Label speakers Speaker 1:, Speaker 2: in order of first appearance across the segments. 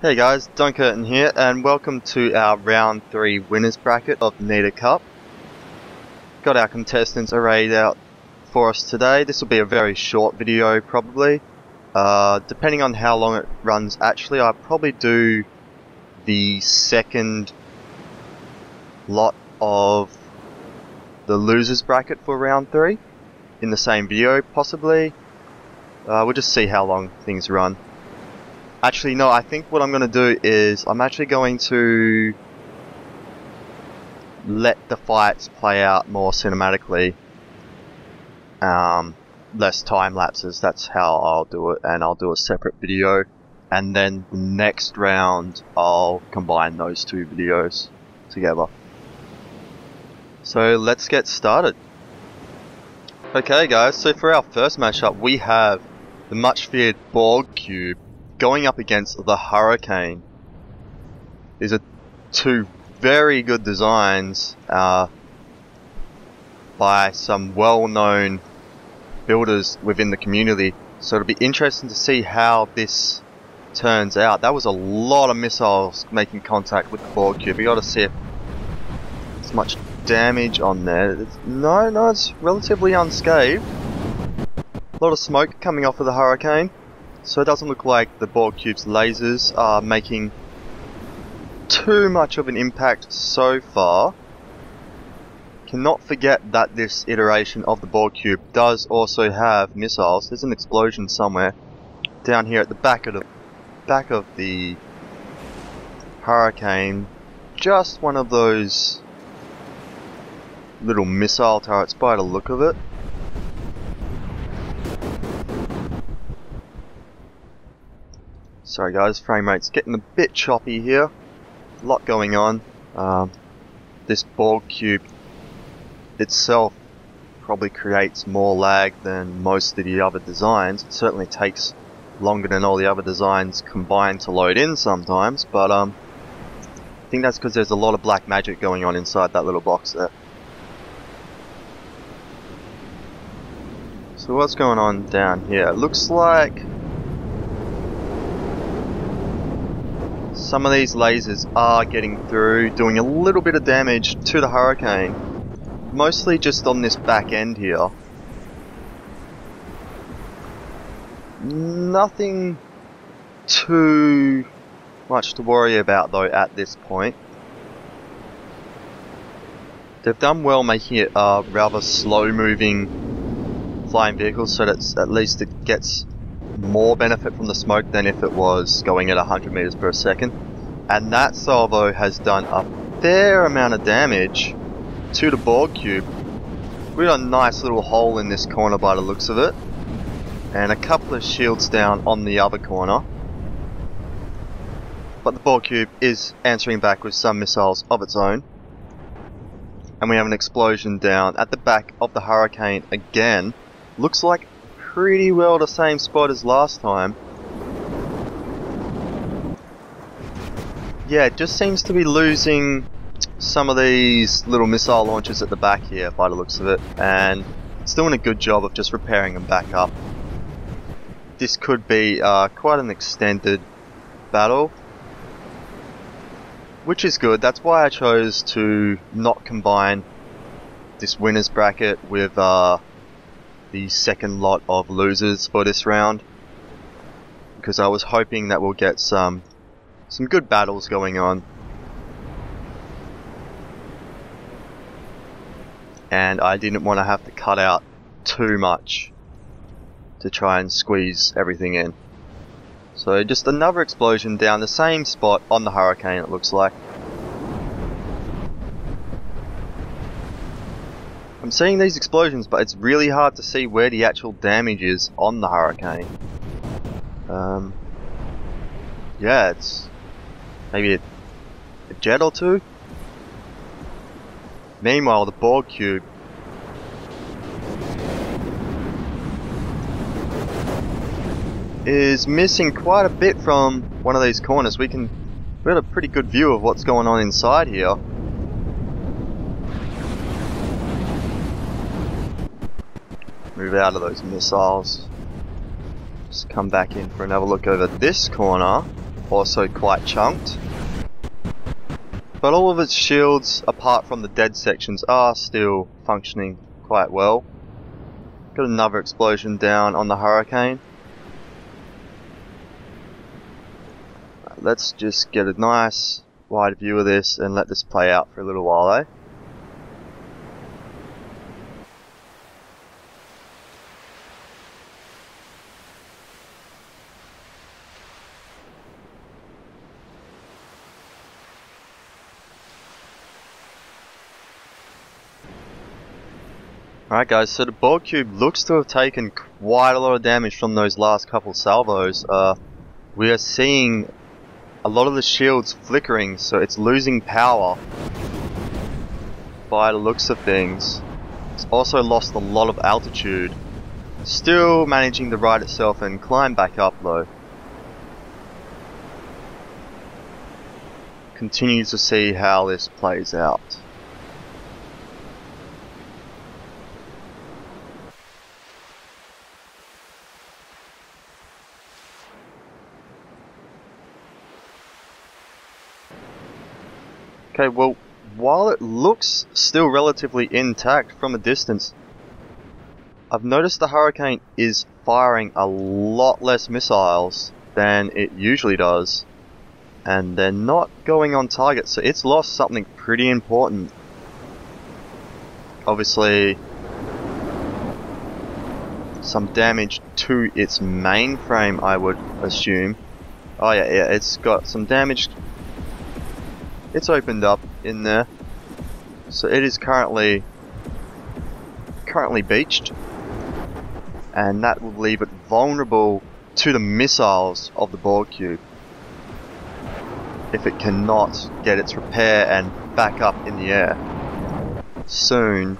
Speaker 1: Hey guys, Dunkurtin here, and welcome to our round 3 winners bracket of Nita Cup. Got our contestants arrayed out for us today. This will be a very short video probably. Depending on how long it runs, actually I'll probably do the second lot of the losers bracket for round 3 in the same video possibly. We'll just see how long things run. Actually, no, I think what I'm going to do is I'm actually going to let the fights play out more cinematically. Less time lapses, that's how I'll do it, and I'll do a separate video. And then the next round, I'll combine those two videos together. So let's get started. Okay guys, so for our first matchup, we have the much feared Borg Cube going up against the Hurricane. These are two very good designs by some well-known builders within the community, so it'll be interesting to see how this turns out. That was a lot of missiles making contact with the Borg Cube. We got to see if there's much damage on there. No, it's relatively unscathed. A lot of smoke coming off of the Hurricane. So it doesn't look like the Borg Cube's lasers are making too much of an impact so far. Cannot forget that this iteration of the Borg Cube does also have missiles. There's an explosion somewhere down here at the back of the Hurricane. Just one of those little missile turrets by the look of it. Sorry guys, frame rate's getting a bit choppy here. A lot going on. This Borg Cube itself probably creates more lag than most of the other designs. It certainly takes longer than all the other designs combined to load in sometimes, but I think that's because there's a lot of black magic going on inside that little box there. So what's going on down here? It looks like some of these lasers are getting through, doing a little bit of damage to the Hurricane. Mostly just on this back end here. Nothing too much to worry about though at this point. They've done well making it a rather slow moving flying vehicle, so that at least it gets more benefit from the smoke than if it was going at 100 meters per second. And that salvo has done a fair amount of damage to the Borg Cube. We got a nice little hole in this corner by the looks of it, and a couple of shields down on the other corner. But the Borg Cube is answering back with some missiles of its own. And we have an explosion down at the back of the Hurricane again. Looks like pretty well the same spot as last time. Yeah, it just seems to be losing some of these little missile launchers at the back here by the looks of it, and it's doing a good job of just repairing them back up. This could be quite an extended battle, which is good. That's why I chose to not combine this winners bracket with the second lot of losers for this round, because I was hoping that we'll get some good battles going on, and I didn't want to have to cut out too much to try and squeeze everything in. So just another explosion down the same spot on the Hurricane, it looks like. I'm seeing these explosions, but it's really hard to see where the actual damage is on the Hurricane. Yeah, it's maybe a jet or two. Meanwhile, the Borg Cube is missing quite a bit from one of these corners. We got a pretty good view of what's going on inside here. Move out of those missiles. Just come back in for another look over this corner. also quite chunked. But all of its shields, apart from the dead sections, are still functioning quite well. Got another explosion down on the Hurricane. Let's just get a nice wide view of this and let this play out for a little while, eh? Alright guys, so the Borg Cube looks to have taken quite a lot of damage from those last couple salvos. We are seeing a lot of the shields flickering, so it's losing power by the looks of things. It's also lost a lot of altitude. Still managing to right itself and climb back up though. Continue to see how this plays out. Okay, well, while it looks still relatively intact from a distance, I've noticed the Hurricane is firing a lot less missiles than it usually does, and they're not going on target, so it's lost something pretty important. Obviously, some damage to its mainframe, I would assume. Oh yeah, it's got some damage. It's opened up in there, so it is currently beached, and that will leave it vulnerable to the missiles of the Borg Cube if it cannot get its repair and back up in the air soon.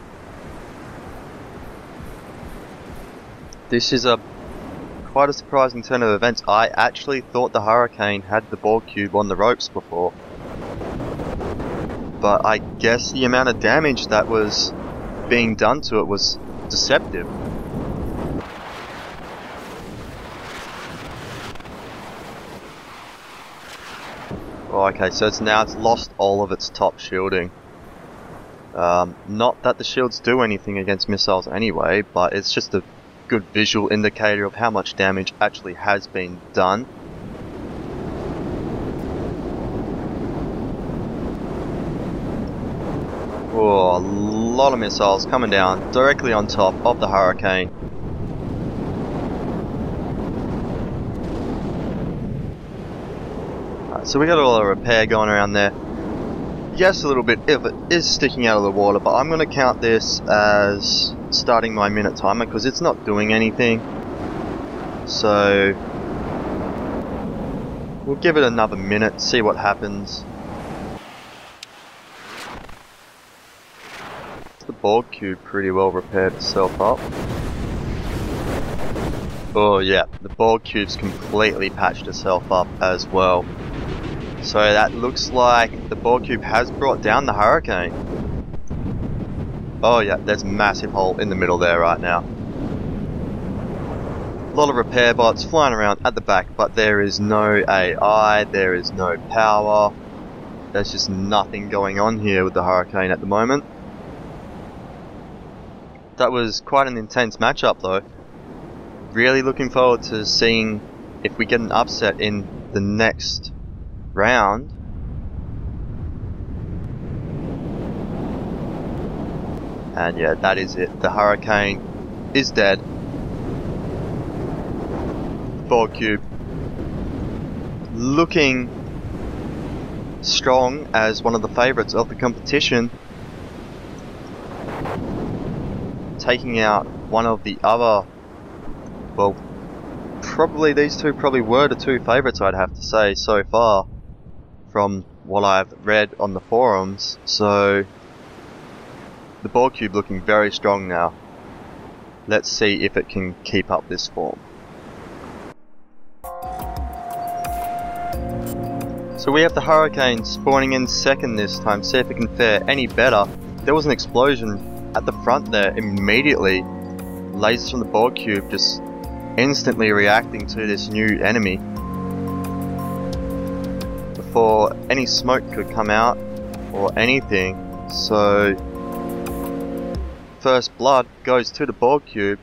Speaker 1: This is quite a surprising turn of events. I actually thought the Hurricane had the Borg Cube on the ropes before, but I guess the amount of damage that was being done to it was deceptive. Oh, okay, so it's lost all of its top shielding. Not that the shields do anything against missiles anyway, but it's just a good visual indicator of how much damage actually has been done. Oh, a lot of missiles coming down directly on top of the Hurricane. Alright, so we got a lot of repair going around there. Yes, a little bit of it is sticking out of the water, but I'm going to count this as starting my minute timer because it's not doing anything. So we'll give it another minute, see what happens. The Borg Cube pretty well repaired itself up. Oh yeah, the Borg Cube's completely patched itself up as well. So that looks like the Borg Cube has brought down the Hurricane. Oh yeah, there's a massive hole in the middle there right now. A lot of repair bots flying around at the back, but there is no AI, there is no power. There's just nothing going on here with the Hurricane at the moment. That was quite an intense matchup though. Really looking forward to seeing if we get an upset in the next round. And yeah, that is it. The Hurricane is dead. Borg Cube looking strong as one of the favourites of the competition, taking out one of the other, well, probably these two probably were the two favourites, I'd have to say, so far from what I've read on the forums. So the Borg Cube looking very strong now. Let's see if it can keep up this form. So we have the Hurricane spawning in second this time, see if it can fare any better. There was an explosion at the front there immediately. Lasers from the Borg Cube just instantly reacting to this new enemy. for any smoke could come out or anything. So first blood goes to the Borg cube,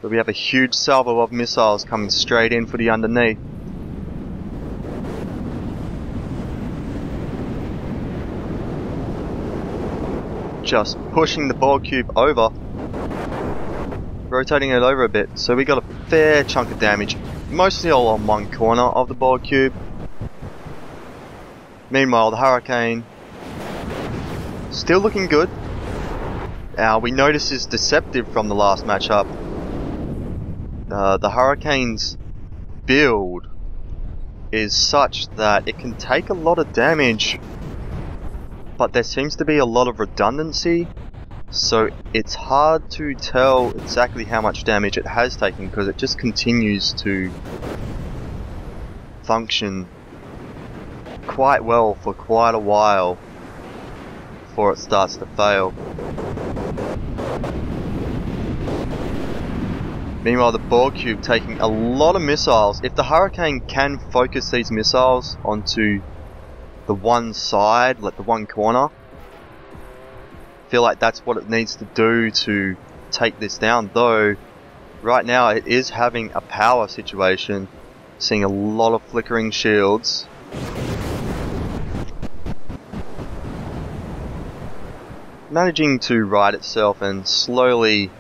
Speaker 1: but we have a huge salvo of missiles coming straight in for the underneath. Just pushing the Borg cube over, rotating it over a bit, so we got a fair chunk of damage, mostly all on one corner of the Borg cube. Meanwhile, the Hurricane still looking good. Now we notice this is deceptive from the last matchup. The Hurricane's build is such that it can take a lot of damage, but there seems to be a lot of redundancy, so it's hard to tell exactly how much damage it has taken because it just continues to function quite well for quite a while before it starts to fail. Meanwhile, the Borg cube taking a lot of missiles. If the Hurricane can focus these missiles onto the one side, like the one corner, I feel like that's what it needs to do to take this down. Though right now it is having a power situation, seeing a lot of flickering shields. Managing to right itself and slowly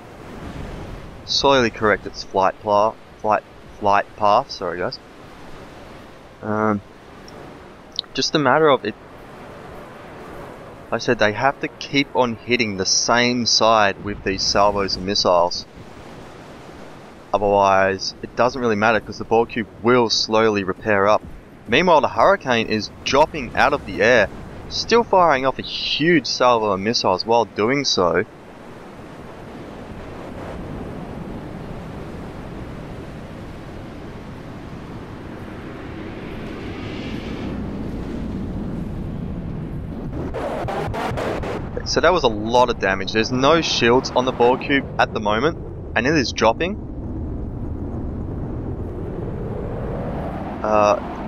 Speaker 1: correct its flight path. Sorry guys. Just a matter of it. Like I said, they have to keep on hitting the same side with these salvos and missiles. Otherwise, it doesn't really matter because the Borg cube will slowly repair up. Meanwhile, the Hurricane is dropping out of the air, still firing off a huge salvo of missiles while doing so. So that was a lot of damage. There's no shields on the Borg cube at the moment, and it is dropping.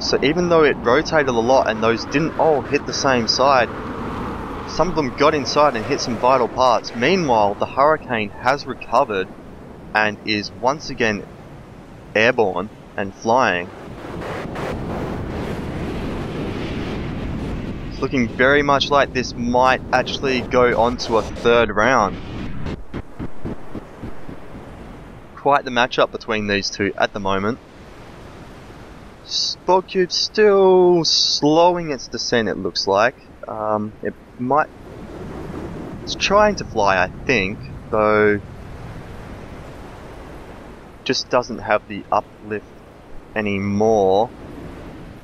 Speaker 1: So even though it rotated a lot and those didn't all hit the same side, some of them got inside and hit some vital parts. Meanwhile, the Hurricane has recovered and is once again airborne and flying. Looking very much like this might actually go on to a third round. Quite the matchup between these two at the moment. Borg cube still slowing its descent, it looks like. It's trying to fly, I think, though just doesn't have the uplift anymore.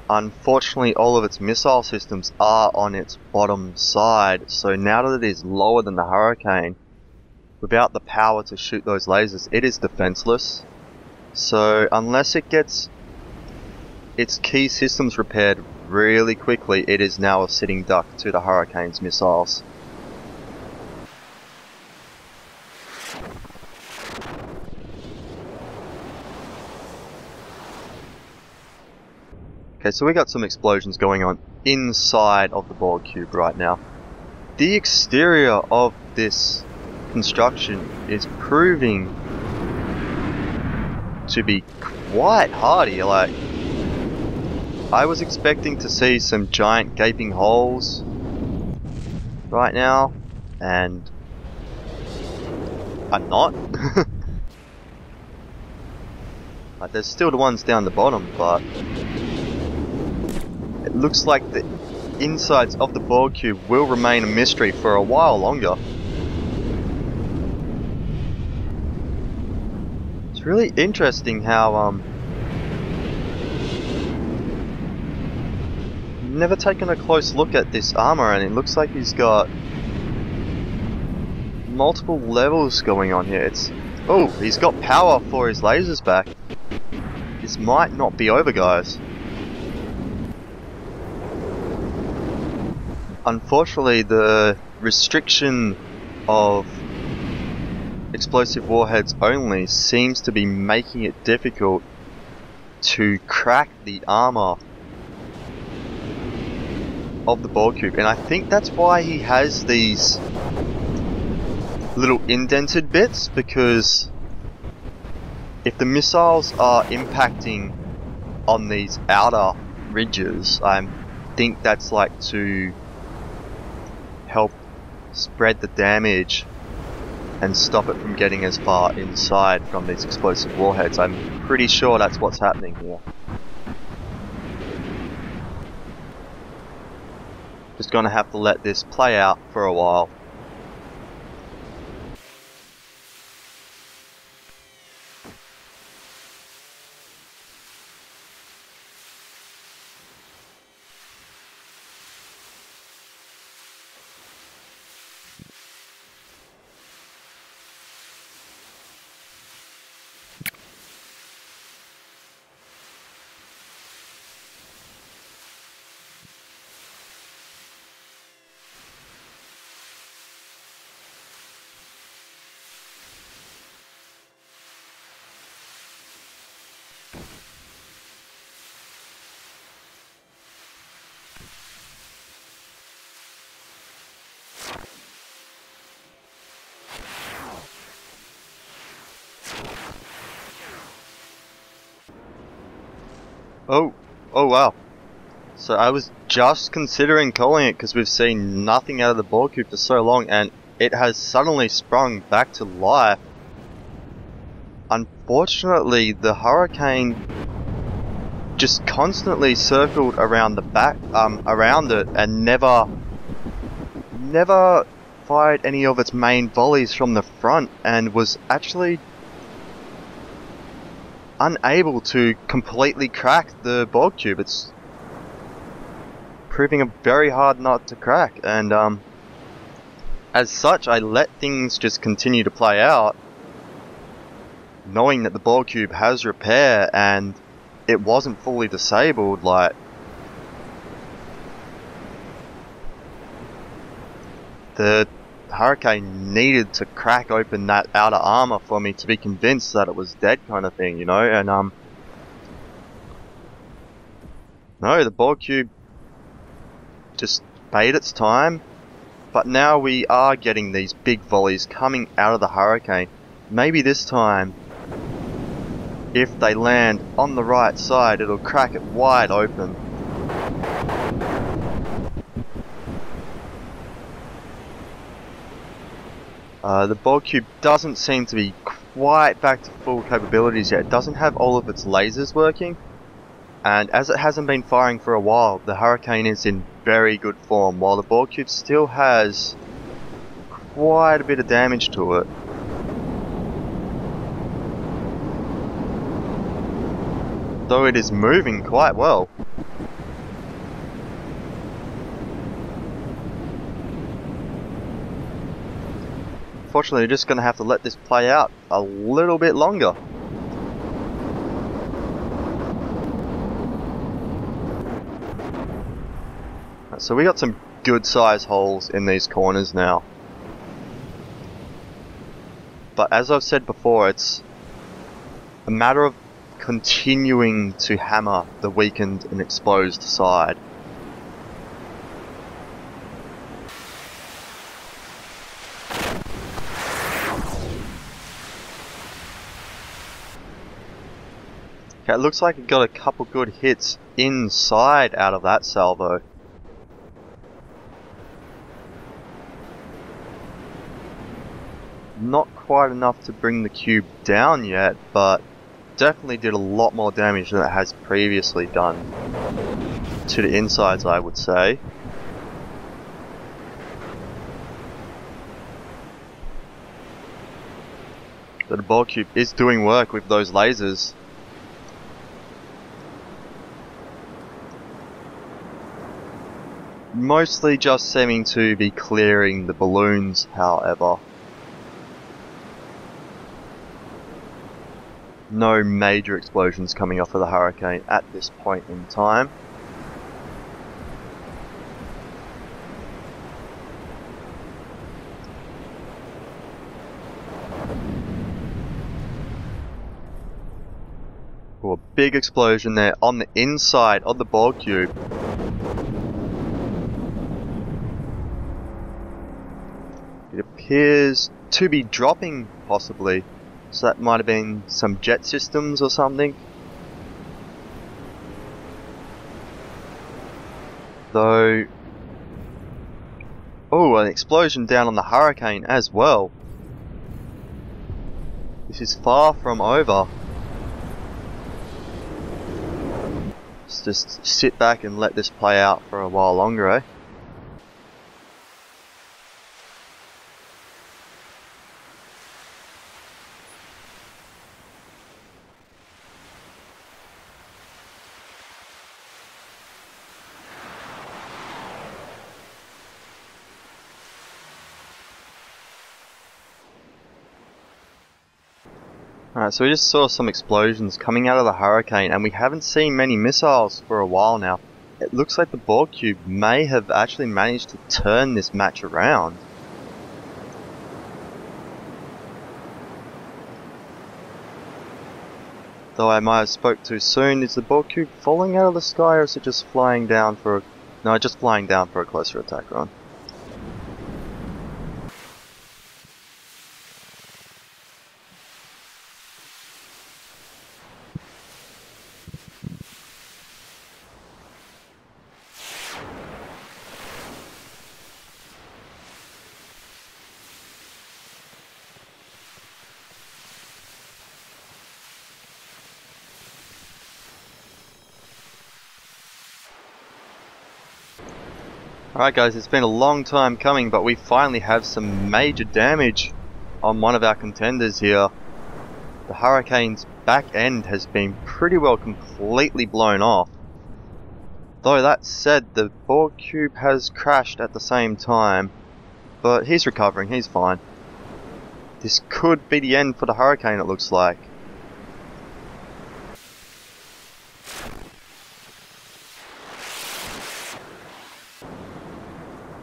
Speaker 1: Unfortunately, all of its missile systems are on its bottom side, so now that it is lower than the Hurricane, without the power to shoot those lasers, it is defenseless. So unless it gets its key systems repaired really quickly, it is now a sitting duck to the Hurricane's missiles. Okay, so we got some explosions going on inside of the Borg cube right now. The exterior of this construction is proving to be quite hardy. Like, I was expecting to see some giant gaping holes right now, and I'm not. Like, there's still the ones down the bottom, but it looks like the insides of the Borg cube will remain a mystery for a while longer. It's really interesting how never taken a close look at this armor, and it looks like he's got multiple levels going on here. Oh, he's got power for his lasers back. This might not be over, guys. Unfortunately, the restriction of explosive warheads only seems to be making it difficult to crack the armor of the ball cube, and I think that's why he has these little indented bits, because if the missiles are impacting on these outer ridges, I think that's like to help spread the damage and stop it from getting as far inside from these explosive warheads. I'm pretty sure that's what's happening here. Just gonna have to let this play out for a while. Oh wow. So I was just considering calling it because we've seen nothing out of the ball cube for so long, and it has suddenly sprung back to life. Unfortunately, the hurricane just constantly circled around the back, around it, and never fired any of its main volleys from the front, and was actually unable to completely crack the ball cube. It's proving a very hard nut to crack, and as such I let things just continue to play out, knowing that the ball cube has repair and it wasn't fully disabled. Like, the hurricane needed to crack open that outer armor for me to be convinced that it was dead, kind of thing, you know. And no, the ball cube just bade its time, but now we are getting these big volleys coming out of the hurricane. Maybe this time, if they land on the right side, it'll crack it wide open. The ball cube doesn't seem to be quite back to full capabilities yet. It doesn't have all of its lasers working, and as it hasn't been firing for a while, the hurricane is in very good form, while the ball cube still has quite a bit of damage to it. Though it is moving quite well. Unfortunately, we're just going to have to let this play out a little bit longer. So we got some good size holes in these corners now. But as I've said before, it's a matter of continuing to hammer the weakened and exposed side. Okay, it looks like it got a couple good hits inside out of that salvo. Not quite enough to bring the cube down yet, but definitely did a lot more damage than it has previously done to the insides, I would say. But the ball cube is doing work with those lasers. Mostly just seeming to be clearing the balloons, however. No major explosions coming off of the hurricane at this point in time. Oh, a big explosion there on the inside of the ball cube. It appears to be dropping, possibly. So that might have been some jet systems or something. Though... oh, an explosion down on the Hurricane as well. This is far from over. Let's just sit back and let this play out for a while longer, eh? Alright, so we just saw some explosions coming out of the Hurricane, and we haven't seen many missiles for a while now. It looks like the Borg Cube may have actually managed to turn this match around. Though I might have spoke too soon. Is the Borg Cube falling out of the sky, or is it just flying down for a... no, just flying down for a closer attack run. Alright guys, it's been a long time coming, but we finally have some major damage on one of our contenders here. The Hurricane's back end has been pretty well completely blown off. Though that said, the Borg Cube has crashed at the same time, but he's recovering, he's fine. This could be the end for the Hurricane, it looks like.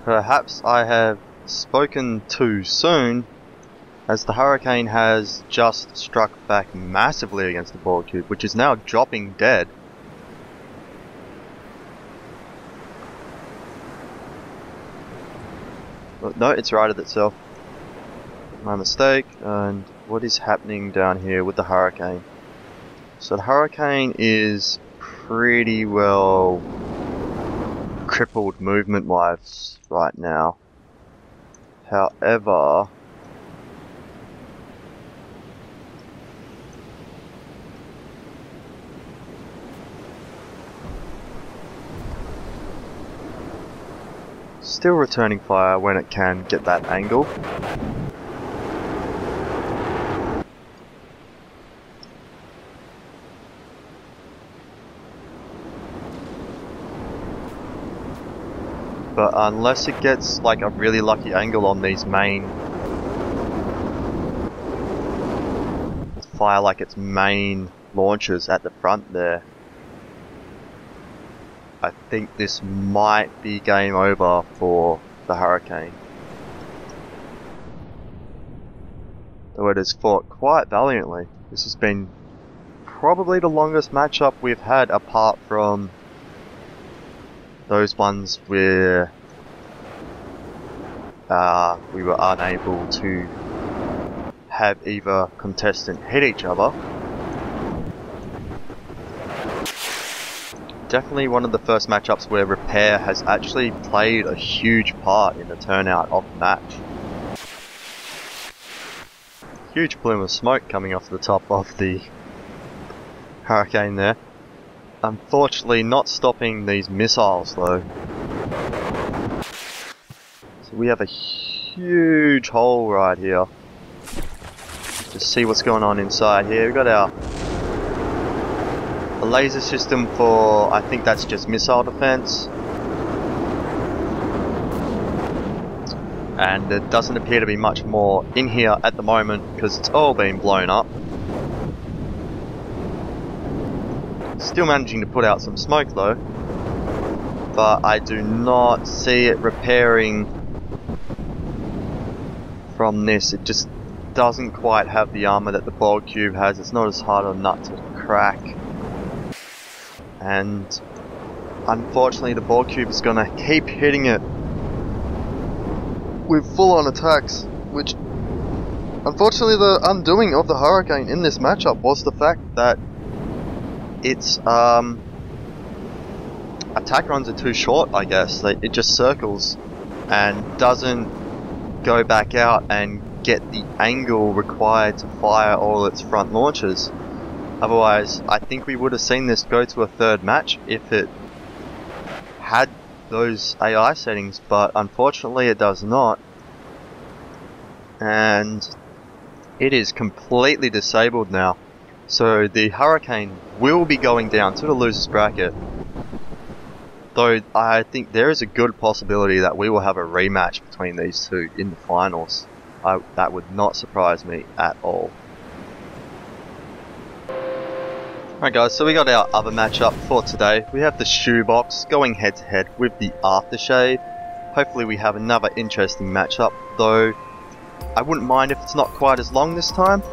Speaker 1: Perhaps I have spoken too soon, as the Hurricane has just struck back massively against the Borg Cube, which is now dropping dead. But no, it's righted itself. My mistake. And what is happening down here with the Hurricane? So the Hurricane is pretty well crippled movement wise right now. However, still returning fire when it can get that angle. But unless it gets like a really lucky angle on these main fire, like its main launchers at the front there, I think this might be game over for the Hurricane. Though it has fought quite valiantly. This has been probably the longest matchup we've had, apart from those ones where we were unable to have either contestant hit each other. Definitely one of the first matchups where repair has actually played a huge part in the turnout of the match. Huge plume of smoke coming off the top of the Hurricane there. Unfortunately not stopping these missiles though. So we have a huge hole right here. Just see what's going on inside here. We've got our laser system for, I think that's just missile defense. And there doesn't appear to be much more in here at the moment because it's all been blown up. Still managing to put out some smoke though, but I do not see it repairing from this. It just doesn't quite have the armor that the Borg Cube has. It's not as hard a nut to crack, and unfortunately the Borg Cube is gonna keep hitting it with full-on attacks, which unfortunately the undoing of the Hurricane in this matchup was the fact that its attack runs are too short, I guess. It just circles and doesn't go back out and get the angle required to fire all its front launchers. Otherwise, I think we would have seen this go to a third match if it had those AI settings, but unfortunately it does not. And it is completely disabled now. So the Hurricane will be going down to the losers bracket. Though I think there is a good possibility that we will have a rematch between these two in the finals. That would not surprise me at all. Alright guys, so we got our other matchup for today. We have the Shoebox going head to head with the Aftershave. Hopefully we have another interesting matchup, though I wouldn't mind if it's not quite as long this time.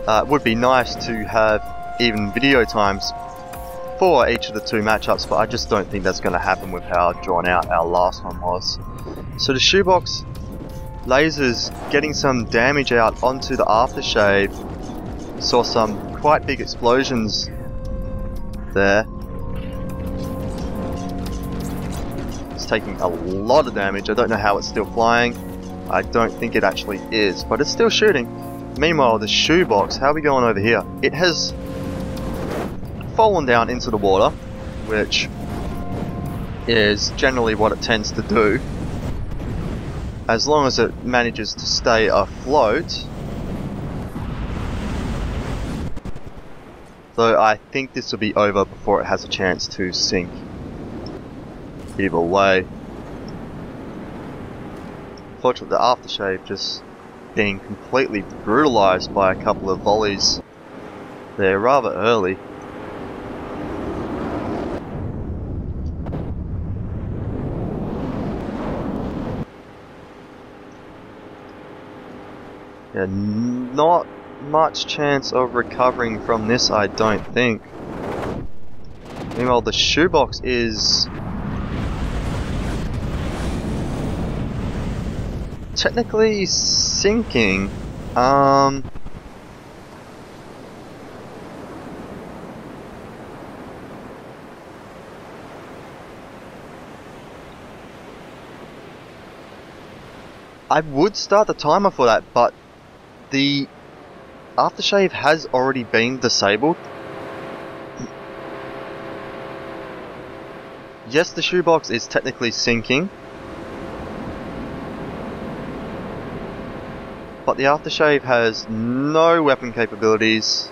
Speaker 1: It would be nice to have even video times for each of the two matchups, but I just don't think that's going to happen with how drawn out our last one was. So the Shoebox lasers getting some damage out onto the Aftershave. Saw some quite big explosions there. It's taking a lot of damage. I don't know how it's still flying. I don't think it actually is, but it's still shooting. Meanwhile, the Shoebox, how are we going over here? It has fallen down into the water, which is generally what it tends to do. As long as it manages to stay afloat. Though I think this will be over before it has a chance to sink. Either way. Fortunately, the Aftershave just being completely brutalized by a couple of volleys there rather early. Yeah, not much chance of recovering from this, I don't think. Meanwhile, the Shoebox is technically sinking. I would start the timer for that, but the Aftershave has already been disabled. Yes, the Shoebox is technically sinking, but the Aftershave has no weapon capabilities.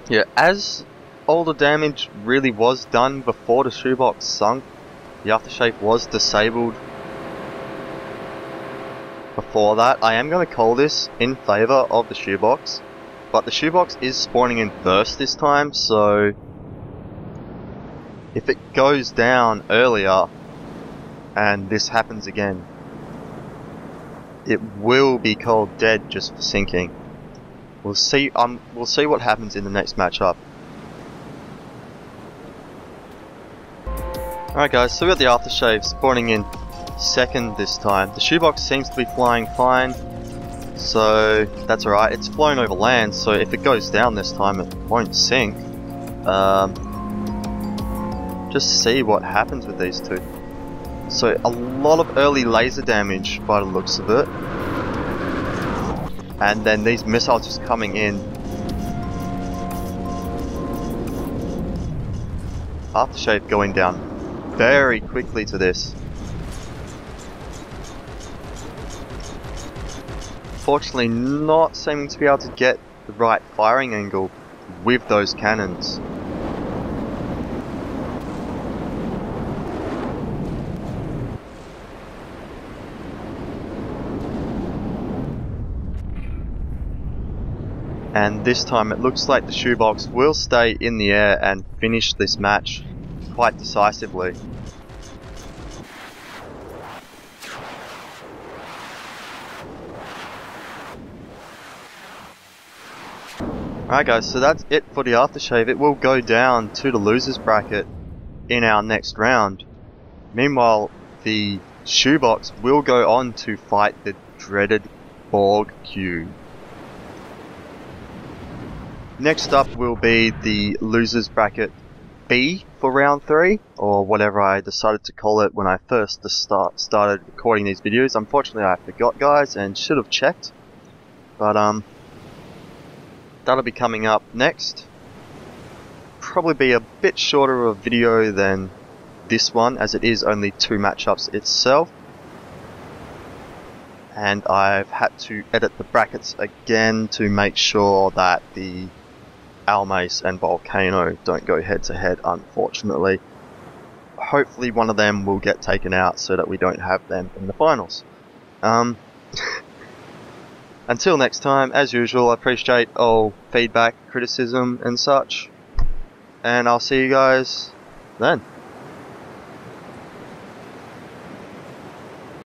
Speaker 1: Yeah, as all the damage really was done before the Shoebox sunk, the Aftershave was disabled before that. I am going to call this in favour of the Shoebox, but the Shoebox is spawning in first this time, so if it goes down earlier and this happens again, it will be called dead just for sinking. We'll see what happens in the next matchup. Alright guys, so we got the Aftershave spawning in second this time. The Shoebox seems to be flying fine, so that's alright. It's flown over land, so if it goes down this time it won't sink. Just see what happens with these two. So a lot of early laser damage by the looks of it. And then these missiles just coming in. Aftershave going down very quickly to this. Fortunately, not seeming to be able to get the right firing angle with those cannons. And this time it looks like the Shoebox will stay in the air and finish this match quite decisively. Alright guys, so that's it for the aftershave. It will go down to the losers bracket in our next round. Meanwhile, the shoebox will go on to fight the dreaded Borg Cube. Next up will be the losers bracket B for round 3, or whatever I decided to call it when I first started recording these videos. Unfortunately I forgot, guys, and should have checked, but that'll be coming up next. Probably be a bit shorter of a video than this one, as it is only 2 matchups itself, and I've had to edit the brackets again to make sure that the Almace and Volcano don't go head to head, unfortunately. Hopefully one of them will get taken out so that we don't have them in the finals. Until next time, as usual, I appreciate all feedback, criticism and such, and I'll see you guys then.